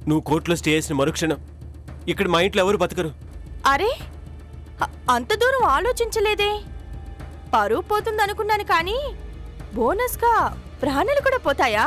నువ్వు కోర్టులో స్టే చేసిన మరుక్షణం ఇక్కడ మా ఇంట్లో ఎవరు బతకరు. అరే, అంత దూరం ఆలోచించలేదే. పరువు పోతుందనుకున్నాను కానీ బోనస్గా ప్రాణాలు కూడా పోతాయా?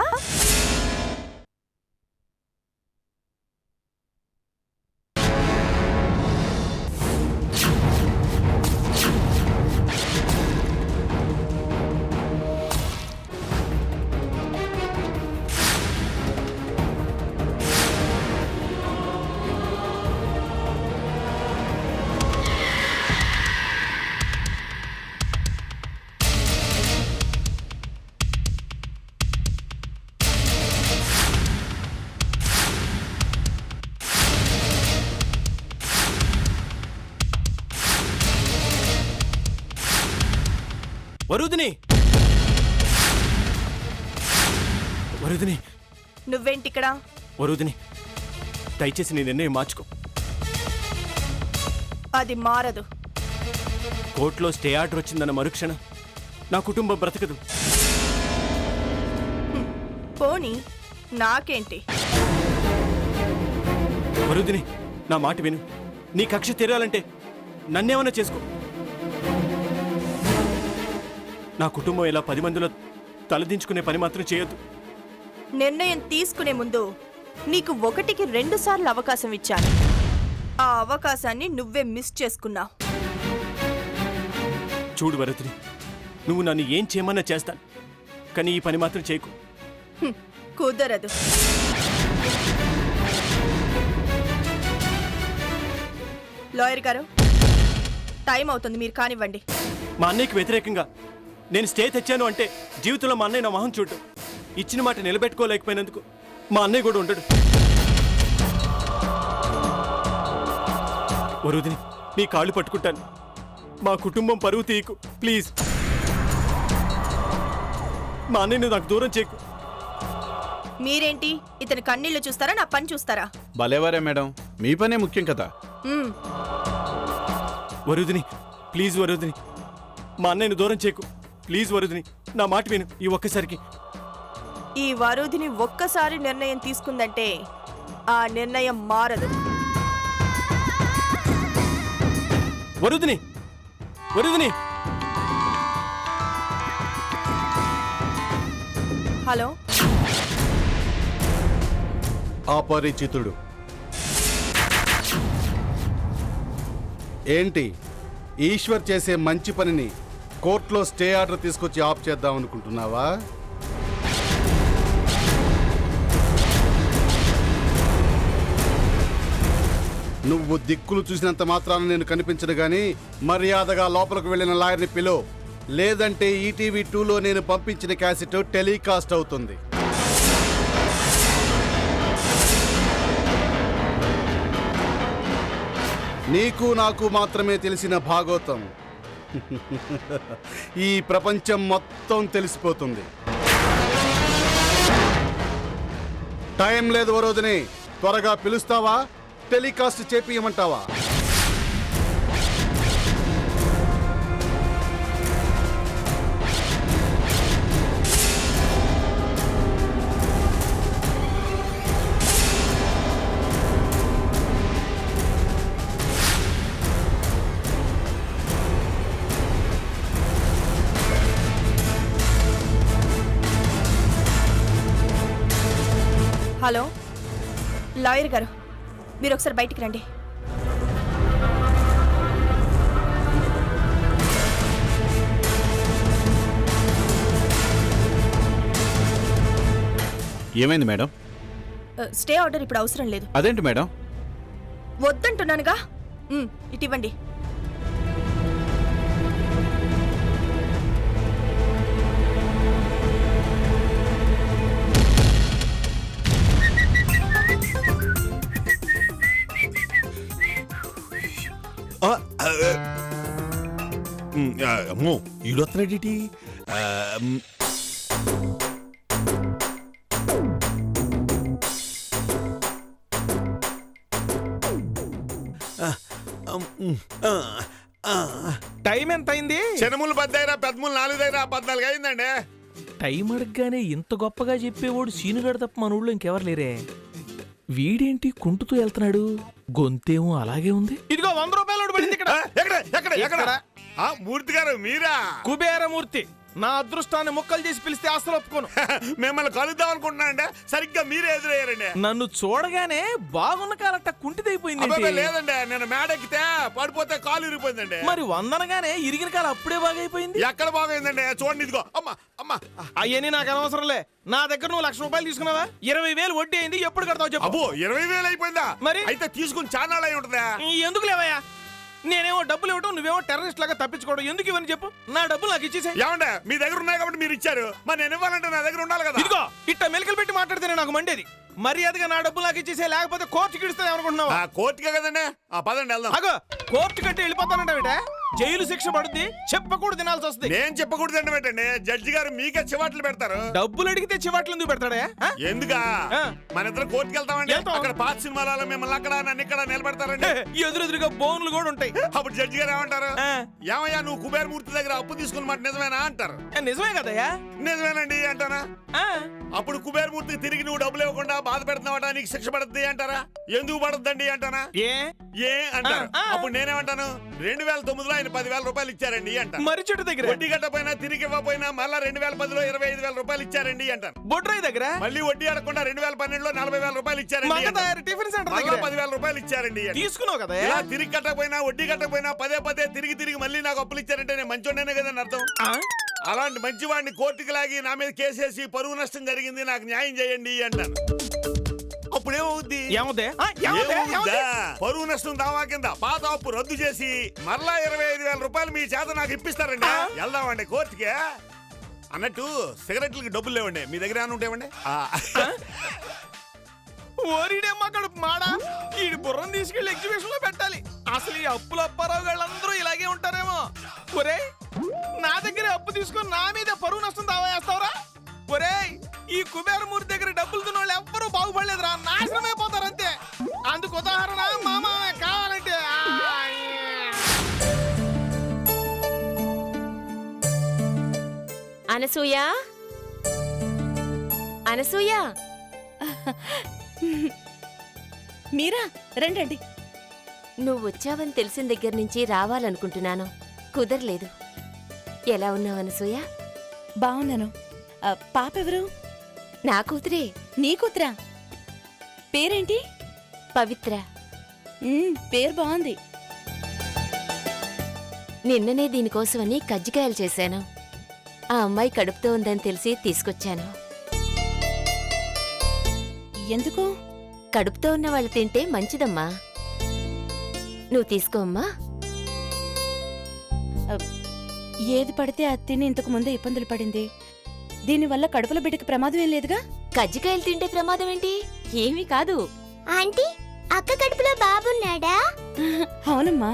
వరుదిని, వరుదిని, నువ్వేంటిక్కడ? వరుదిని, దయచేసి నీ నిర్ణయం మార్చుకో. అది మారదు. కోర్టులో స్టే ఆర్డర్ వచ్చిందన్న మరుక్షణం నా కుటుంబం బ్రతకదు. పోనీ నాకేంటి? వరుదిని, నా మాట విను. నీ కక్ష తీరాలంటే నన్నేమన్నా చేసుకో. నా కుటుంబం ఇలా 10 మందిలో తలదించుకునే పని మాత్రం చేయొద్దు. నిర్ణయం తీసుకునే ముందు నీకు 1కి 2 సార్లు అవకాశం ఇచ్చాను. ఆ అవకాశాన్ని నువ్వే మిస్ చేసుకున్నావు. చూడు వరుదిని, నువ్వు నన్ను ఏం చేయమన్నా చేస్తాను, కానీ ఈ పని మాత్రం చేయకు. కుదరదు. లాయర్ గారు, టైం అవుతుంది, మీరు కానివ్వండి. మా అన్నయ్యకి వ్యతిరేకంగా నేను స్టే తెచ్చాను అంటే జీవితంలో మా అన్నయ్య నా మొహం చూడు. ఇచ్చిన మాట నిలబెట్టుకోలేకపోయినందుకు మా అన్నయ్య కూడా ఉండడు. వరుదిని, నీ కాళ్ళు పట్టుకుంటాను. మా కుటుంబం పరువు తీయకు ప్లీజ్. మా అన్నయ్యను నాకు దూరం చేయకు. మీరేంటి ఇతని కన్నీళ్లు చూస్తారా, నా పని చూస్తారా? భలేవారే మేడం, మీ పనే ముఖ్యం కదా. వరుదిని ప్లీజ్, వరుదిని, మా అన్నయ్యను దూరం చేయకు ప్లీజ్. వరుదిని, నా మాట విను ఈ ఒక్కసారికి. ఈ వరుదిని ఒక్కసారి నిర్ణయం తీసుకుందంటే ఆ నిర్ణయం మారదు. వరుదిని, వరుదిని. హలో, అపరిచితుడు ఏంటి? ఈశ్వర్ చేసే మంచి పనిని కోర్టులో స్టే ఆర్డర్ తీసుకొచ్చి ఆఫ్ చేద్దాం అనుకుంటున్నావా? నువ్వు దిక్కులు చూసినంత మాత్రాన నేను కనిపించను గాని మర్యాదగా లోపలికి వెళ్ళిన లాయర్ని పిలో, లేదంటే ఈటీవీ 2లో నేను పంపించిన క్యాసెట్ టెలికాస్ట్ అవుతుంది. నీకు నాకు మాత్రమే తెలిసిన భాగోతం ఈ ప్రపంచం మొత్తం తెలిసిపోతుంది. టైం లేదు వరోదిని, త్వరగా పిలుస్తావా, టెలికాస్ట్ చేపియమంటావా? హలో, లాయర్ గారు, మీరు ఒకసారి బయటికి రండి. ఏమైంది మేడం? స్టే ఆర్డర్ ఇప్పుడు అవసరం లేదు. అదేంటి మేడం? వద్దంటున్నానుగా. ఇటు ఇవ్వండి. అమ్మో, ఈడొస్తున్నాడేటి? టైం ఎంత అయింది? చెనములు 10 అయినా పెద్దములు 4 అయినా 14 అయిందండి. టైం అడగగానే ఇంత గొప్పగా చెప్పేవాడు సీనుగాడు తప్ప మన ఊళ్ళో ఇంకెవరు లేరే. వీడేంటి కుంటుతూ వెళ్తున్నాడు? గొంతేమో అలాగే ఉంది. ఇదిగో 100 రూపాయలు నోటు పడింది ఇక్కడ. ఎక్కడ ఎక్కడ ఎక్కడ మూర్తి గారు మీరా? కుబేరమూర్తి. నా అదృష్టాన్ని ముక్కలు చేసి పిలిస్తే అసలు ఒప్పుకోను. మిమ్మల్ని కలుద్దాం అనుకుంటున్నానండి, సరిగ్గా మీరే ఎదురయ్యారండి. నన్ను చూడగానే బాగున్న కాలట్ట కుంటిదైపోయింది. అబ్బబ్బే, లేదండి, నేను మేడెక్కితే పడిపోతే కాలు ఇరిగిపోయిందండి. మరి వందనగానే ఇరిగిన కాలు అప్పుడే బాగైపోయింది. ఎక్కడ బాగైందండి? చూడండి, ఇదిగో. అమ్మా అమ్మా. అయ్యని నాకు అనవసరంలే. నా దగ్గర నువ్వు 1,00,000 రూపాయలు తీసుకున్నావా? 20,000 వడ్డీ అయింది. ఎప్పుడు కడతావు చెప్పు. అబ్బో, 20,000 అయిపోయిందా? మరి అయితే తీసుకుని చాలా అయి ఉంటుందా? ఎందుకు లేవయ్యా? నేనేమో డబ్బులు ఇవ్వటం, నువ్వేమో టెర్రరిస్ట్ లాగా తప్పించుకోవడం. ఎందుకు ఇవన్నీ చెప్పు. నా డబ్బులు నాకు ఇచ్చేసే. ఏమంటే మీ దగ్గర ఉన్నాయి కాబట్టి మీరు ఇచ్చారు, మరి నేను ఇవ్వాలంటే నా దగ్గర ఉండాలి కదా. ఇదిగో ఇట్ట మెలికలు పెట్టి మాట్లాడితేనే నాకు మండేది. మర్యాదగా నా డబ్బులు నాకు ఇచ్చేసే, లేకపోతే కోర్టుకి ఇడిస్తే అనుకుంటున్నావా? కోర్టుకే కదండి. పదండి వెళ్దాం. అగో కోర్టు కంటే వెళ్ళిపోతానంటే జైలు శిక్ష పడుద్ది, చెప్పకూడదు తినాల్సి వస్తుంది. నేను చెప్పకూడదు అంటే పెట్టండి, జడ్జి గారు మీకే చివాట్లు పెడతారు. డబ్బులు అడిగితే చివాట్లు ఎందుకు పెడతాడా? ఎందుకా? మన ఇద్దరు కోర్టుకి వెళ్తామండి. వెళ్తాం. అక్కడ పాత సినిమాలలో మిమ్మల్ని అక్కడ నన్ను ఇక్కడ నిలబెడతారండి. ఎదురెదురుగా బోన్లు కూడా ఉంటాయి. అప్పుడు జడ్జి గారు ఏమంటారు? ఏమయ్యా, నువ్వు కుబేరమూర్తి దగ్గర అప్పు తీసుకున్న మాట నిజమేనా అంటారు. నిజమే కదయ్యా? నిజమేనండి అంటారా? అప్పుడు కుబేరమూర్తికి తిరిగి నువ్వు డబ్బులు ఇవ్వకుండా బాధ పెడుతున్నావట, నీకు శిక్ష పడుతుంది అంటారా? ఎందుకు పడద్దండి అంటారా? ఏ అంటారు. అప్పుడు నేనేమంటాను? 2009లో ఆయన 10,000 రూపాయలు ఇచ్చారండి అంటారు. మరి చెట్టు దగ్గర వడ్డీ కట్టపోయినా తిరిగి ఇవ్వకపోయినా మళ్ళా 2010లో 25,000 రూపాయలు ఇచ్చారండి అంటారు. బొడ్రాయి దగ్గర మళ్ళీ వడ్డీ అడగకుండా 2012లో 40,000 రూపాయలు ఇచ్చారండి అంటారు. టిఫిన్ సెంటర్ మళ్ళా దగ్గర 10,000 రూపాయలు ఇచ్చారండి అంటారు. తీసుకున్నావు కదా? ఇలా తిరిగి కట్టకపోయినా వడ్డీ కట్టకపోయినా పదే తిరిగి మళ్ళీ నాకు అప్పులు ఇచ్చారంటే నేను మంచోడనే కదని అర్థం. అలాంటి మంచివాడిని కోర్టుకి లాగి నా మీద కేసేసి పరువు నష్టం జరిగింది, నాకు న్యాయం చేయండి అంటాను. అప్పుడేమవుద్ది? పరువు నష్టం దావా కింద పాత అప్పు రద్దు చేసి మరలా 25,000 రూపాయలు మీ చేత నాకు ఇప్పిస్తారండి. వెళ్దామండి కోర్టుకి. అన్నట్టు సిగరెట్లకి డబ్బులు లేవండి, మీ దగ్గర ఏమైనా ఉంటాయండి? ఓరిడేమ్మా కడుపు మాడా, ఈ బుర్రం తీసుకెళ్లి ఎగ్జిబిషన్ లో పెట్టాలి. అసలు ఈ అప్పుల అప్పారావు వాళ్ళందరూ ఇలాగే ఉంటారేమో. ఒరే, నా దగ్గర అప్పు తీసుకుని నా మీద పరువు నష్టం దావా వేస్తావురా? ఒరే, ఈ కుబేరమూర్తి దగ్గర డబ్బులు తిన్న వాళ్ళు ఎవ్వరూ బాగుపడలేదురా, నాశనమైపోతారు అంతే. అందుకు ఉదాహరణ మామ కావాలంటే. అనసూయ, అనసూయ, మీరా? రండి. నువ్వు వచ్చావని తెలిసిన దగ్గర నుంచి రావాలనుకుంటున్నాను, కుదరలేదు. ఎలా ఉన్నావు అనసూయ? బాగున్నాను. పాప ఎవరు? నా కూతురే. నీ కూతురా? పేరేంటి? పవిత్ర. పేరు బాగుంది. నిన్ననే దీనికోసమని కజ్జికాయలు చేశాను. ఆ అమ్మాయి కడుపుతో ఉందని తెలిసి తీసుకొచ్చాను. ఎందుకు? కడుపుతో ఉన్న వాళ్ళు తింటే మంచిదమ్మా. నువ్వు తీసుకో అమ్మా. ఏది పడితే అది తిని ఇంతకు ముందే ఇబ్బందులు పడింది. దీనివల్ల కడుపుల బిడ్డకి ప్రమాదం ఏం లేదుగా? కజ్జికాయలు తింటే ప్రమాదం ఏంటి? ఏమీ కాదు. ఆంటీ, అక్క కడుపులో బాబున్నాడా? అవునమ్మా,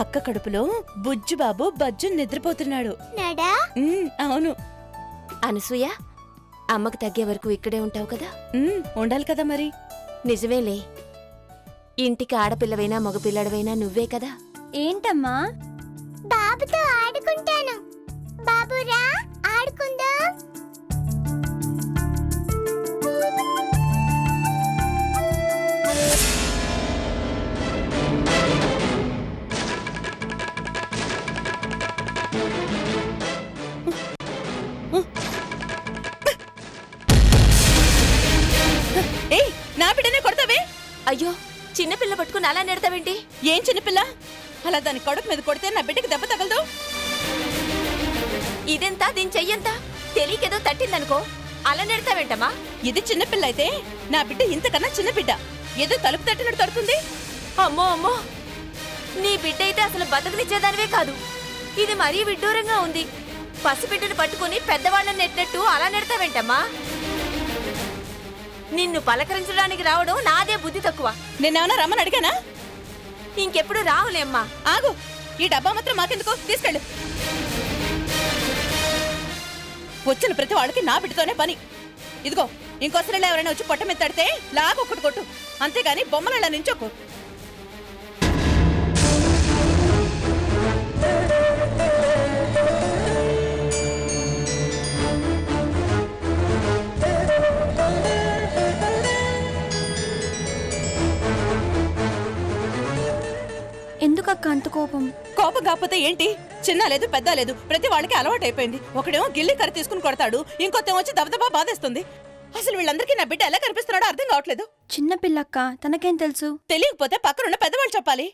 అక్క కడుపులో బుజ్జు బాబు బజ్జు నిద్రపోతున్నాడు. నాడా? అవును. అనసూయ, అమ్మకు తగ్గే వరకు ఇక్కడే ఉంటావు కదా? ఉండాలి కదా మరి. నిజమేలే, ఇంటికి ఆడపిల్లవైనా మగపిల్లడవైనా నువ్వే కదా. ఏంటమ్మా? బాబుతో ఆడుకుంటాను. బాబురా, ఆడుకుందాం. ఏయ్, నా బిడ్డనే కొడతావే? అయ్యో, చిన్నపిల్ల పట్టుకుని అలా నెడతావేంటి? ఏం చిన్నపిల్ల? అలా దాని కడుపు మీద కొడితే నా బిడ్డకి దెబ్బ తగలదు. ఇదెంత, దీని చెయ్యంతా తెలియకేదో తట్టిందనుకో, అలా నెడతావేంటమ్మా? ఇది చిన్నపిల్ల అయితే నా బిడ్డ ఇంతకన్నా చిన్న బిడ్డ. ఏదో తలుపు తట్టినట్టు తడుతుంది. అమ్మో అమ్మో, నీ బిడ్డ అయితే అసలు బతకనిచ్చేదానివే కాదు. ఇది మరీ విడ్డూరంగా ఉంది. పసిబిడ్డను పట్టుకుని పెద్దవాళ్ళని నెట్టినట్టు అలా నెడతావేంటమ్మా? నిన్ను పలకరించడానికి రావడం నాదే బుద్ధి తక్కువ. నేనేమన్నా రమ్మని అడిగానా? ఇంకెప్పుడు రావులే అమ్మా. ఆగు, ఈ డబ్బా మాత్రం మాకెందుకు? తీసుకెళ్ళు. వచ్చిన ప్రతి వాళ్ళకి నా బిడ్డతోనే పని. ఇదిగో, ఇంకోసరిలో ఎవరైనా వచ్చి పొట్ట మీద తడితే లాగొక్కటి కొట్టు, అంతేగాని బొమ్మలలా నించోకు. అంత కోపం? కోపం కాకపోతే ఏంటి? చిన్న లేదు పెద్ద లేదు, ప్రతి వాళ్ళకి అలవాటైపోయింది. ఒకడేమో గిల్లి కర్ర తీసుకుని కొడతాడు, ఇంకొత్తేమో వచ్చి దబదబా బాధేస్తుంది. అసలు వీళ్ళందరికీ నా బిడ్డ ఎలా కనిపిస్తున్నాడో అర్థం కావట్లేదు. చిన్న పిల్లక్క, తనకేం తెలుసు? తెలియకపోతే పక్కనున్న పెద్దవాళ్ళు చెప్పాలి.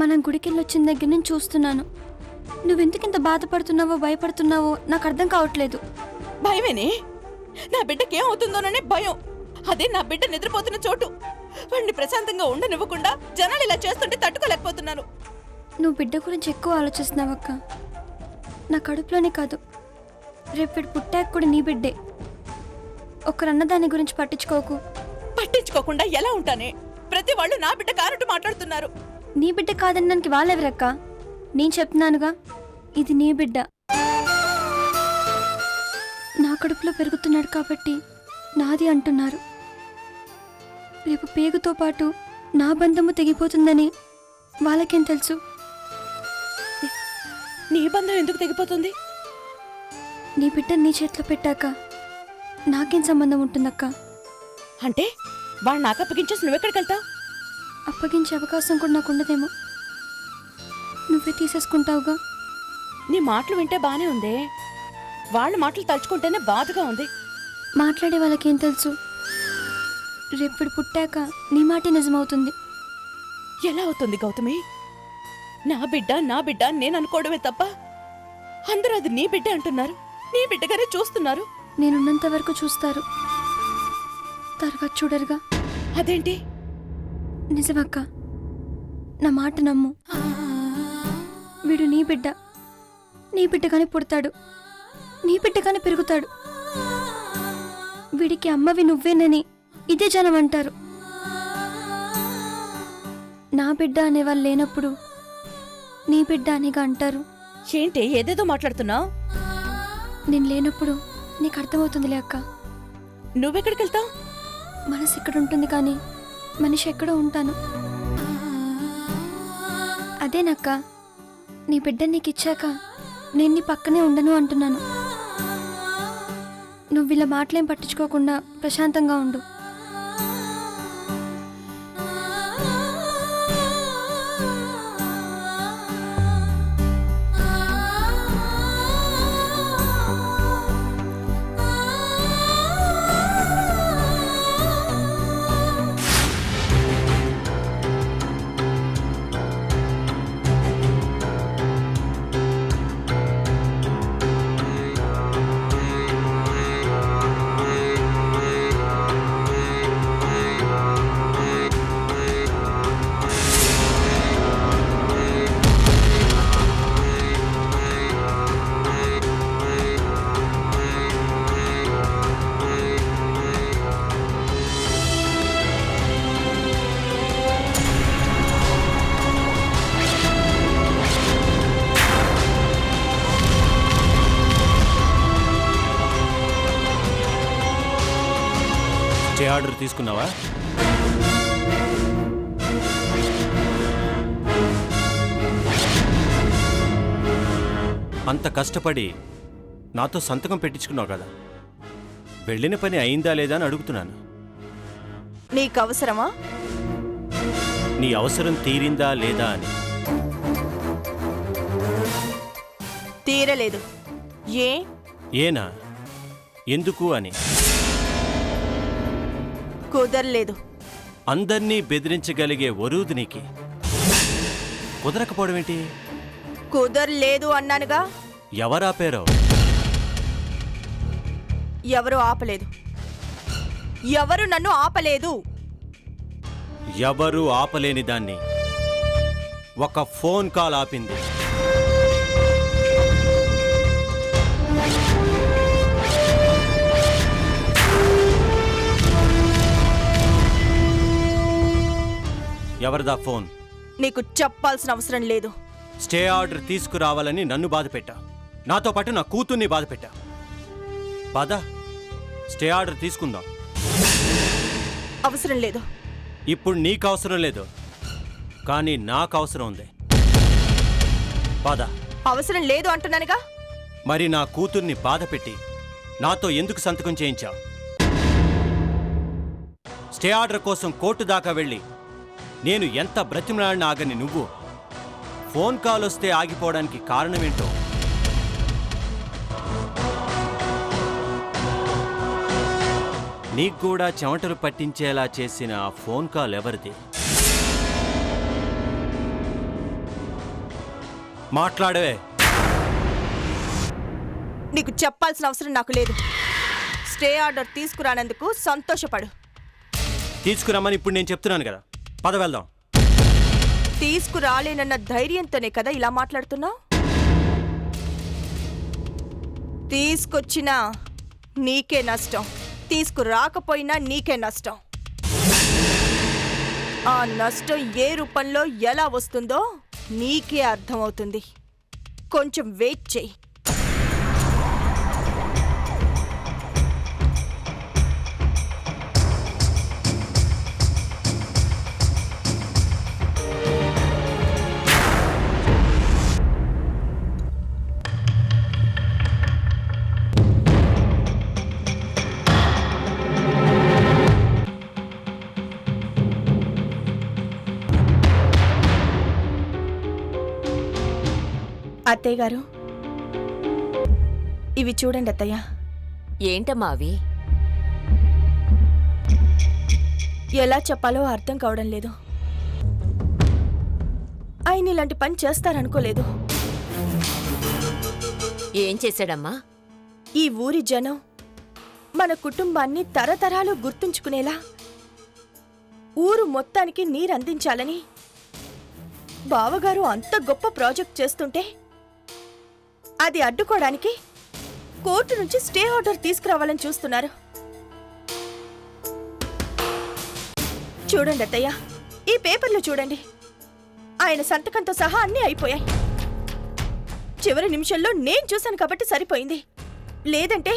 మనం గుడికెళ్ళొచ్చిన దగ్గర నుంచి చూస్తున్నాను. నువ్వెందుకింత బాధపడుతున్నావో భయపడుతున్నావో నాకు అర్థం కావట్లేదు. భయమేనే? నా బిడ్డకేమవుతుందోననే భయం. అదే నా బిడ్డ నిద్రపోతున్న చోటు. వాడిని ప్రశాంతంగా ఉండనివ్వకుండా జనాలు ఇలా చేస్తుంటే తట్టుకోలేకపోతున్నాను. నువ్వు బిడ్డ గురించి ఎక్కువ ఆలోచిస్తున్నావక్క. నా కడుపులోనే కాదు, రేపు వీడు పుట్టాక కూడా నీ బిడ్డే. ఒకరన్న దాని గురించి పట్టించుకోకు. పట్టించుకోకుండా ఎలా ఉంటానే? ప్రతి వాళ్ళు నా బిడ్డ కానట్టు మాట్లాడుతున్నారు. నీ బిడ్డ కాదని దానికి వాళ్ళెవరక్క? నేను చెప్తున్నానుగా, ఇది నీ బిడ్డ. నా కడుపులో పెరుగుతున్నాడు కాబట్టి నాది అంటున్నారు. రేపు పేగుతో పాటు నా బంధము తెగిపోతుందని వాళ్ళకేం తెలుసు? నీ బంధం ఎందుకు తెగిపోతుంది? నీ బిడ్డ నీ చేతిలో పెట్టాక నాకేం సంబంధం ఉంటుందక్క? అంటే వాడు నాకు అప్పగించేసి నువ్వెక్కడికి వెళ్తావు? అప్పగించే అవకాశం కూడా నాకు ఉండదేమో. నువ్వే తీసేసుకుంటావుగా. నీ మాటలు వింటే బానే ఉందే, వాళ్ళ మాటలు తలుచుకుంటేనే బాధగా ఉంది. మాట్లాడే వాళ్ళకేం తెలుసు? రేపు పుట్టాక నీ మాటే నిజమవుతుంది. ఎలా అవుతుంది గౌతమి? నా బిడ్డ నేను అనుకోవడమే తప్ప అందరూ అది నీ బిడ్డ అంటున్నారు. నీ బిడ్డగానే చూస్తున్నారు. నేనున్నంత వరకు చూస్తారు, తర్వాత చూడరుగా. అదేంటి? నిజమక్క, నా మాట నమ్ము. వీడు నీ బిడ్డ. నీ బిడ్డగానే పుడతాడు, నీ బిడ్డగానే పెరుగుతాడు. వీడికి అమ్మవి నువ్వేనని ఇదే జనం అంటారు. నా బిడ్డ అనేవాళ్ళు లేనప్పుడు నీ బిడ్డ అనేగా అంటారు. ఏంటి ఏదేదో మాట్లాడుతున్నావు? నేను లేనప్పుడు నీకు అర్థమవుతుందిలే అక్క. నువ్వెక్కడికి వెళ్తావు? మనసు ఇక్కడ ఉంటుంది కానీ మనిషి ఎక్కడో ఉంటాను. అదేనక్క, నీ బిడ్డ నీకు ఇచ్చాక నేను నీ పక్కనే ఉండను అంటున్నాను. నువ్వు ఇలా మాటలేం పట్టించుకోకుండా ప్రశాంతంగా ఉండు. స్టే ఆర్డర్ తీసుకున్నావా? అంత కష్టపడి నాతో సంతకం పెట్టించుకున్నావు కదా, వెళ్ళిన పని అయిందా లేదా అని అడుగుతున్నాను. నీకు అవసరమా? నీ అవసరం తీరిందా లేదా అని. తీరలేదు. ఏనా? ఎందుకు అని. కుదరలేదు. అందర్నీ బెదిరించగలిగే వరూది నీకి కుదరకపోవడం ఏంటి? కుదరలేదు అన్నానుగా. ఎవరాపారో? ఎవరు ఆపలేదు. ఎవరు నన్ను ఆపలేదు. ఎవరు ఆపలేని దాన్ని ఒక ఫోన్ కాల్ ఆపింది. ఎవరిదా ఫోన్? నీకు చెప్పాల్సిన అవసరం లేదు. స్టే ఆర్డర్ తీసుకురావాలని నన్ను బాధపెట్టా, నాతో పాటు నా కూతుర్ని బాధపెట్టా. బాధ స్టే ఆర్డర్ తీసుకుందాం. అవసరం లేదు. ఇప్పుడు నీకు అవసరం లేదు, కానీ నాకు అవసరం ఉంది. బాధ అవసరం లేదు అంటున్నానుగా. మరి నా కూతుర్ని బాధపెట్టి నాతో ఎందుకు సంతకం చేయించావు? స్టే ఆర్డర్ కోసం కోర్టు దాకా వెళ్ళి నేను ఎంత బ్రతిమలాడిన ఆగని నువ్వు ఫోన్ కాల్ వస్తే ఆగిపోవడానికి కారణమేంటో నీకు కూడా చెమటలు పట్టించేలా చేసిన ఆ ఫోన్ కాల్ ఎవరిది? మాట్లాడవే. నీకు చెప్పాల్సిన అవసరం నాకు లేదు. స్టే ఆర్డర్ తీసుకురానందుకు సంతోషపడు. తీసుకురమ్మని ఇప్పుడు నేను చెప్తున్నాను కదా, పద వెళ్దాం. తీసుకురాలేనన్న ధైర్యంతోనే కదా ఇలా మాట్లాడుతున్నావు? తీసుకొచ్చినా నీకే నష్టం, తీసుకురాకపోయినా నీకే నష్టం. ఆ నష్టం ఏ రూపంలో ఎలా వస్తుందో నీకే అర్థమవుతుంది. కొంచెం వెయిట్ చెయ్యి. అత్తయ్య గారు, ఇవి చూడండి అత్తయ్య. ఏంటమ్మా అవి? ఎలా చెప్పాలో అర్థం కావడం లేదు. ఆయన ఇలాంటి పని చేస్తారనుకోలేదు. ఏం చేశాడమ్మా? ఈ ఊరి జనం మన కుటుంబాన్ని తరతరాలు గుర్తుంచుకునేలా ఊరు మొత్తానికి నీరందించాలని బావగారు అంత గొప్ప ప్రాజెక్ట్ చేస్తుంటే అది అడ్డుకోవడానికి కోర్టు నుంచి స్టే ఆర్డర్ తీసుకురావాలని చూస్తున్నారు. చూడండి అత్తయ్య, ఈ పేపర్లు చూడండి. ఆయన సంతకంతో సహా అన్నీ అయిపోయాయి. చివరి నిమిషంలో నేను చూశాను కాబట్టి సరిపోయింది. లేదంటే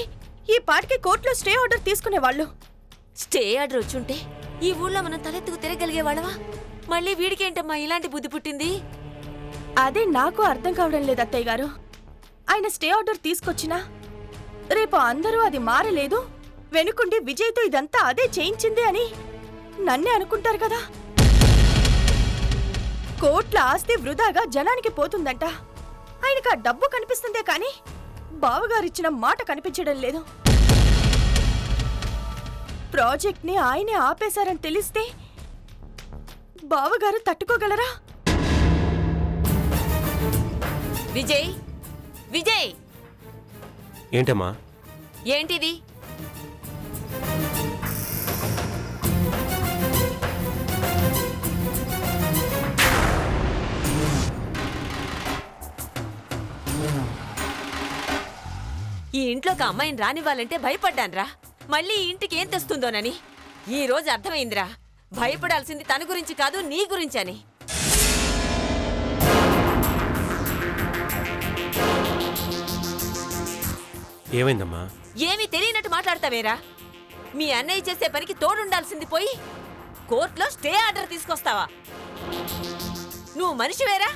ఈ పాటికి కోర్టులో స్టే ఆర్డర్ తీసుకునేవాళ్ళు. స్టే ఆర్డర్ వచ్చుంటే ఈ ఊళ్ళో మనం తలెత్తుకు తిరగలిగే వాళ్ళవా? మళ్ళీ వీడికేంటమ్మా ఇలాంటి బుద్ధి పుట్టింది? అదే నాకు అర్థం కావడం లేదు అత్తయ్య గారు. ఆయన స్టే ఆర్డర్ తీసుకొచ్చినా రేపు అందరూ అది మారలేదు, వెనుకుండి విజయ్తో ఇదంతా అదే చేయించింది అని నన్నే అనుకుంటారు కదా. కోట్ల ఆస్తి వృధాగా జనానికి పోతుందంట. ఆయనకు ఆ డబ్బు కనిపిస్తుందే కానీ బావగారిచ్చిన మాట కనిపించడం లేదు. ప్రాజెక్ట్ని ఆయనే ఆపేశారని తెలిస్తే బావగారు తట్టుకోగలరా? విజయ్, విజయ్! ఏంటమ్మా? ఏంటిది? ఈ ఇంట్లోకి అమ్మాయిని రానివ్వాలంటే భయపడ్డాన్రా. మళ్ళీ ఈ ఇంటికి ఏం తెస్తుందోనని. ఈ రోజు అర్థమైందిరా, భయపడాల్సింది తన గురించి కాదు నీ గురించి అని. ఏమైందమ్మా? ఏమీ తెలియనట్టు మాట్లాడతావేరా? మీ అన్నయ్య చేసే పనికి తోడుండాల్సింది పోయి కోర్టులో స్టే ఆర్డర్ తీసుకొస్తావా? నువ్వు మనిషివేరా?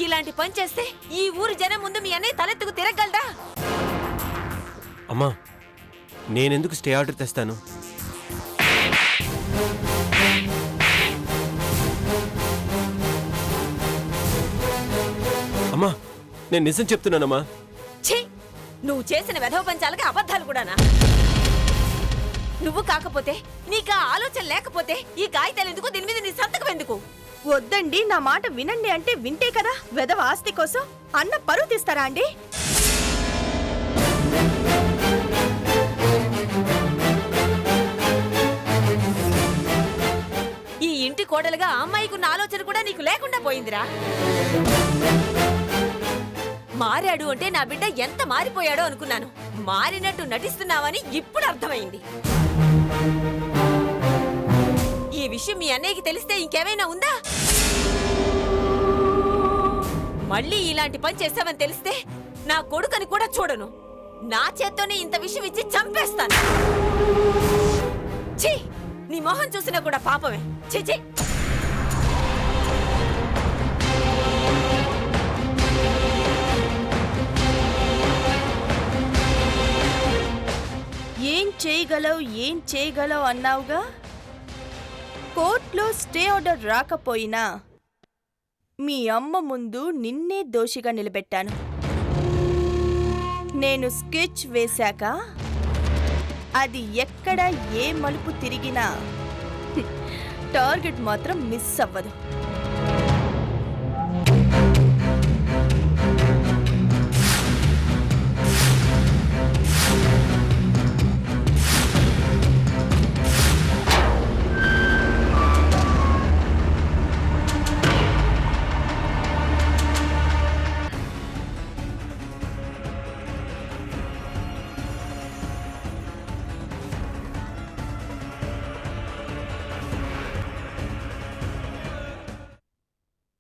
ఇలాంటి పని చేస్తే ఈ ఊరు జనం ముందు మీ అన్నయ్య తలెత్తుకు తిరగలదా? అమ్మా, నేనెందుకు స్టే ఆర్డర్ తెస్తాను? అమ్మా, నేను నిజం చెప్తున్నానమ్మా. ఛీ, నువ్వు చేసిన వెధవ పంచాలకి అబద్ధాలు కూడానా? నువ్వు కాకపోతే, నీకు ఆ ఆలోచన లేకపోతే ఈ కాగితాలు ఎందుకు, దీని మీద నీ సంతకం ఎందుకు? వద్దండి, నా మాట వినండి అంటే వింటే కదా. వెధవ ఆస్తి కోసం అన్న పరువు తీస్తారా అండి? ఈ ఇంటి కోడలుగా ఆ అమ్మాయికున్న ఆలోచన కూడా నీకు లేకుండా పోయిందిరా. మారాడు అంటే నా బిడ్డ ఎంత మారిపోయాడో అనుకున్నాను. మారినట్టు నటిస్తున్నావని ఇప్పుడు అర్థమైంది. ఈ విషయం మీ అన్నయ్యకి తెలిస్తే ఇంకేమైనా ఉందా? మళ్ళీ ఇలాంటి పని చేస్తావని తెలిస్తే నా కొడుకని కూడా చూడను. నా చేత్తోనే ఇంత విషయం ఇచ్చి చంపేస్తాను. ఛీ, నీ మొహం చూసినా కూడా పాపమే. ఛీ! ఏం చేయగలవు అన్నావుగా. కోర్టులో స్టే ఆర్డర్ రాకపోయినా మీ అమ్మ ముందు నిన్నే దోషిగా నిలబెట్టాను. నేను స్కెచ్ వేశాక అది ఎక్కడ ఏ మలుపు తిరిగినా టార్గెట్ మాత్రం మిస్ అవ్వదు.